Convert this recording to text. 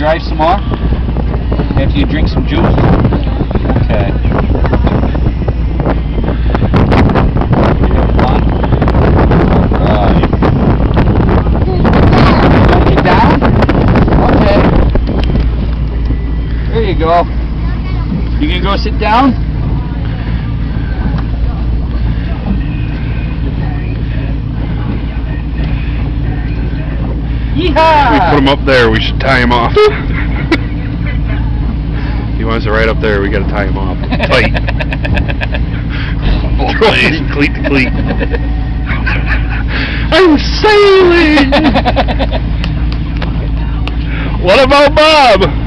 drive some more? After you drink some juice? Okay. You have fun? Alright. Going you down? Okay. There you go. You can go sit down? Yeehaw! We put him up there, we should tie him off. He wants it right up there, we gotta tie him off. Tight. Cleat to cleat. I'm sailing! What about Bob?